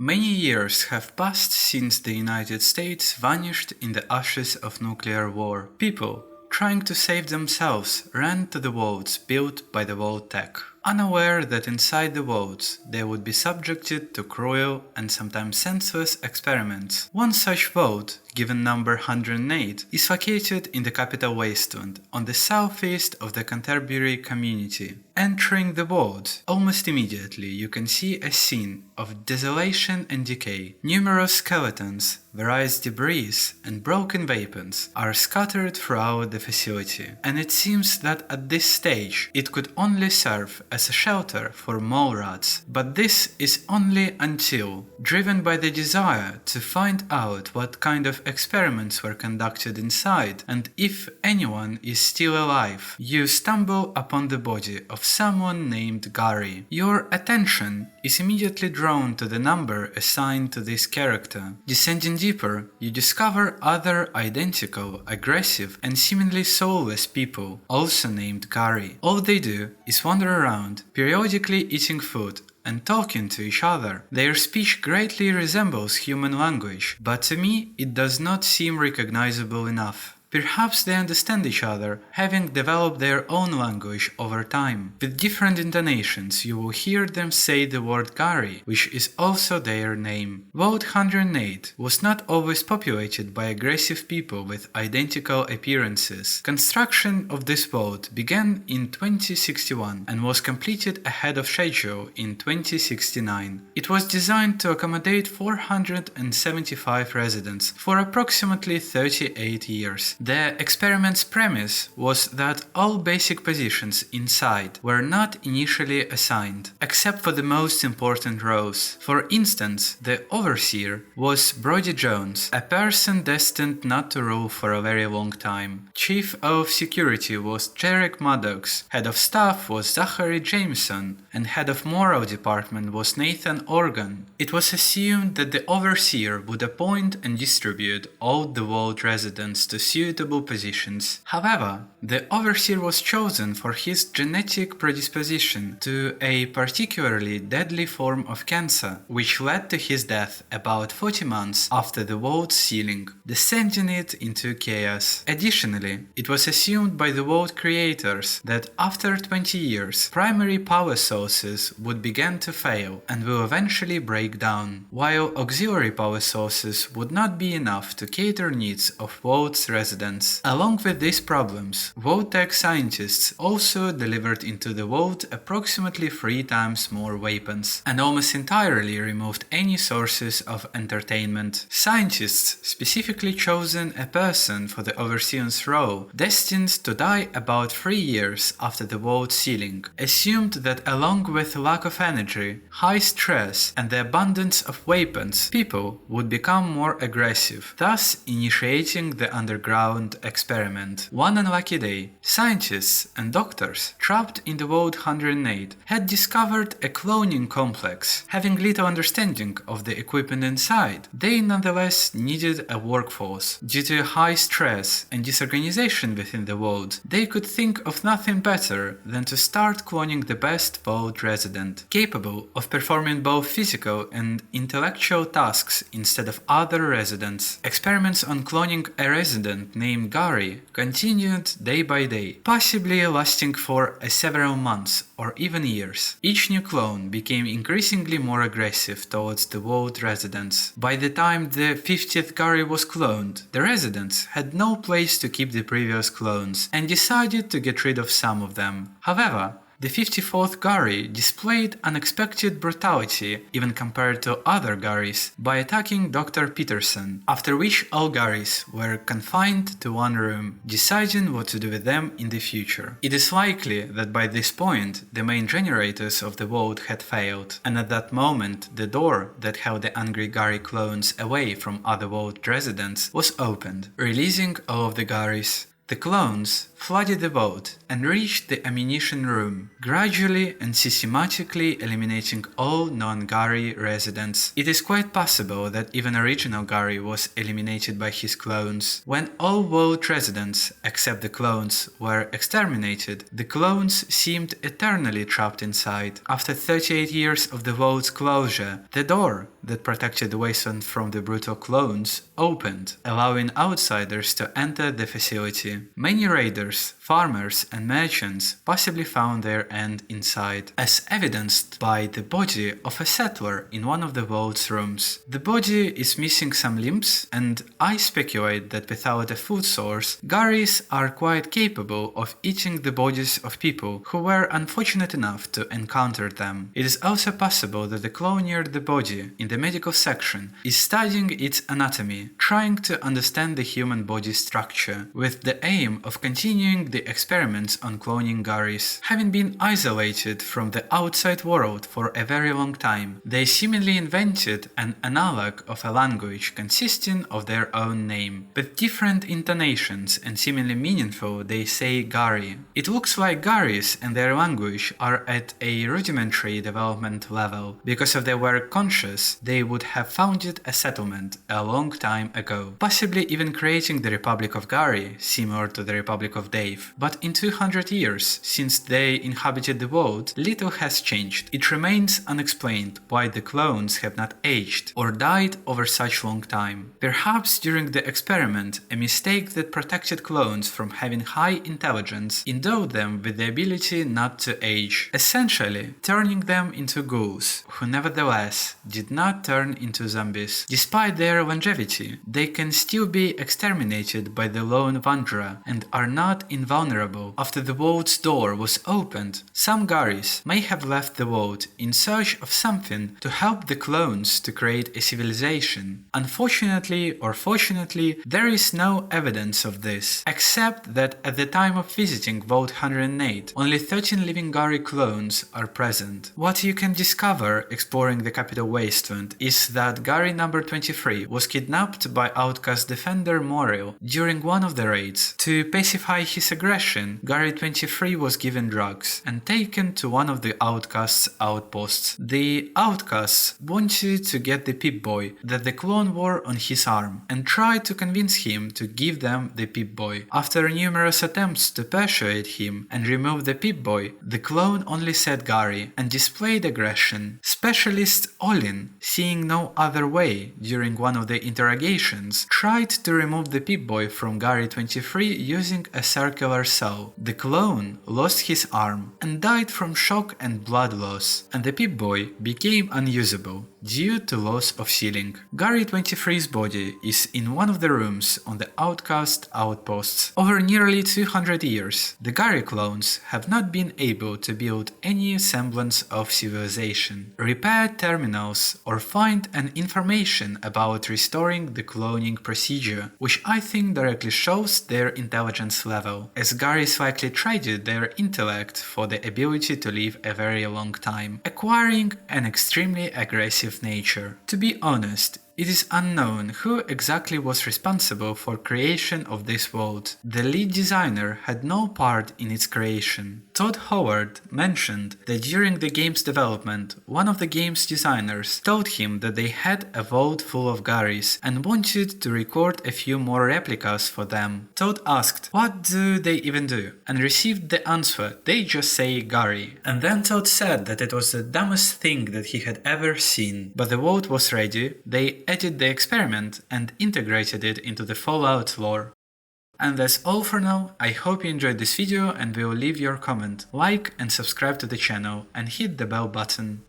Many years have passed since the United States vanished in the ashes of nuclear war. People, trying to save themselves, ran to the vaults built by the Vault-tec, unaware that inside the vaults they would be subjected to cruel and sometimes senseless experiments. One such vault, given number 108, is located in the capital wasteland, on the southeast of the Canterbury community. Entering the vault, almost immediately you can see a scene of desolation and decay. Numerous skeletons, various debris and broken weapons are scattered throughout the facility, and it seems that at this stage it could only serve as a shelter for mole rats. But this is only until, driven by the desire to find out what kind of experiments were conducted inside and if anyone is still alive, you stumble upon the body of someone named Gary. Your attention is immediately drawn to the number assigned to this character. Descending deeper, you discover other identical, aggressive and seemingly soulless people, also named Gary. All they do is wander around, periodically eating food and talking to each other. Their speech greatly resembles human language, but to me it does not seem recognizable enough. Perhaps they understand each other, having developed their own language over time. With different intonations you will hear them say the word Gary, which is also their name. Vault 108 was not always populated by aggressive people with identical appearances. Construction of this vault began in 2061 and was completed ahead of schedule in 2069. It was designed to accommodate 475 residents for approximately 38 years. The experiment's premise was that all basic positions inside were not initially assigned, except for the most important roles. For instance, the overseer was Brody Jones, a person destined not to rule for a very long time. Chief of security was Jarek Maddox, head of staff was Zachary Jameson, and head of moral department was Nathan Organ. It was assumed that the overseer would appoint and distribute all the vault residents to suitable positions. However, the overseer was chosen for his genetic predisposition to a particularly deadly form of cancer, which led to his death about 40 months after the vault's sealing, descending it into chaos. Additionally, it was assumed by the vault creators that after 20 years, primary power sources would begin to fail and will eventually break down, while auxiliary power sources would not be enough to cater needs of vault's residents. Along with these problems, Vault-tec scientists also delivered into the vault approximately 3 times more weapons, and almost entirely removed any sources of entertainment. Scientists specifically chosen a person for the overseer's role, destined to die about 3 years after the vault sealing, assumed that along with lack of energy, high stress and the abundance of weapons, people would become more aggressive, thus initiating the underground experiment. One unlucky day, scientists and doctors trapped in the Vault 108 had discovered a cloning complex. Having little understanding of the equipment inside, they nonetheless needed a workforce. Due to high stress and disorganization within the vault, they could think of nothing better than to start cloning the best vault resident, capable of performing both physical and intellectual tasks instead of other residents. Experiments on cloning a resident named Gary continued day by day, possibly lasting for several months or even years. Each new clone became increasingly more aggressive towards the vault residents. By the time the 50th Gary was cloned, the residents had no place to keep the previous clones and decided to get rid of some of them. However, the 54th Gary displayed unexpected brutality even compared to other Garys by attacking Dr. Peterson, after which all Garys were confined to one room, deciding what to do with them in the future. It is likely that by this point the main generators of the vault had failed, and at that moment the door that held the angry Gary clones away from other vault residents was opened, releasing all of the Garys. The clones flooded the vault and reached the ammunition room, gradually and systematically eliminating all non-Gary residents. It is quite possible that even original Gary was eliminated by his clones. When all vault residents, except the clones, were exterminated, the clones seemed eternally trapped inside. After 38 years of the vault's closure, the door that protected the wasteland from the brutal clones opened, allowing outsiders to enter the facility. Many raiders, farmers and merchants possibly found their end inside, as evidenced by the body of a settler in one of the vault's rooms. The body is missing some limbs, and I speculate that without a food source, Garis are quite capable of eating the bodies of people who were unfortunate enough to encounter them. It is also possible that the clone near the body, in the medical section, is studying its anatomy, trying to understand the human body structure, with the aim of continuing the experiments on cloning Garis. Having been isolated from the outside world for a very long time, they seemingly invented an analog of a language consisting of their own name. With different intonations and seemingly meaningful, they say Gari. It looks like Garis and their language are at a rudimentary development level. Because if they were conscious, they would have founded a settlement a long time ago, possibly even creating the Republic of Gari, similar to the Republic of Dave. But in 200 years since they inhabited the world, little has changed. It remains unexplained why the clones have not aged or died over such long time. Perhaps during the experiment, a mistake that protected clones from having high intelligence endowed them with the ability not to age, essentially turning them into ghouls, who nevertheless did not turn into zombies. Despite their longevity, they can still be exterminated by the lone wanderer and are not invulnerable. After the vault's door was opened, some Garis may have left the vault in search of something to help the clones to create a civilization. Unfortunately or fortunately, there is no evidence of this, except that at the time of visiting Vault 108, only 13 living Gari clones are present. What you can discover exploring the capital wasteland is that Gari number 23 was kidnapped by outcast defender Moril during one of the raids. To pacify his aggression, Gari 23 was given drugs and taken to one of the outcasts' outposts. The outcasts wanted to get the Pip-Boy that the clone wore on his arm and tried to convince him to give them the Pip-Boy. After numerous attempts to persuade him and remove the Pip-Boy, the clone only said Gari and displayed aggression. Specialist Olin, seeing no other way during one of the interrogations, tried to remove the Pip-Boy from Gari 23 using a circular saw. The clone lost his arm and died from shock and blood loss, and the Pip-Boy became unusable due to loss of sealing. Gari 23's body is in one of the rooms on the outcast outposts. Over nearly 200 years, the Gari clones have not been able to build any semblance of civilization, repair terminals, or find an information about restoring the cloning procedure, which I think directly shows their intelligence level, as Garis likely traded their intellect for the ability to live a very long time, acquiring an extremely aggressive nature. To be honest, it is unknown who exactly was responsible for creation of this world. The lead designer had no part in its creation. Todd Howard mentioned that during the game's development, one of the game's designers told him that they had a vault full of Garis and wanted to record a few more replicas for them. Todd asked, "What do they even do?" and received the answer, "They just say Gari." And then Todd said that it was the dumbest thing that he had ever seen. But the vault was ready, they edited the experiment and integrated it into the Fallout lore. And that's all for now. I hope you enjoyed this video and will leave your comment, like and subscribe to the channel and hit the bell button.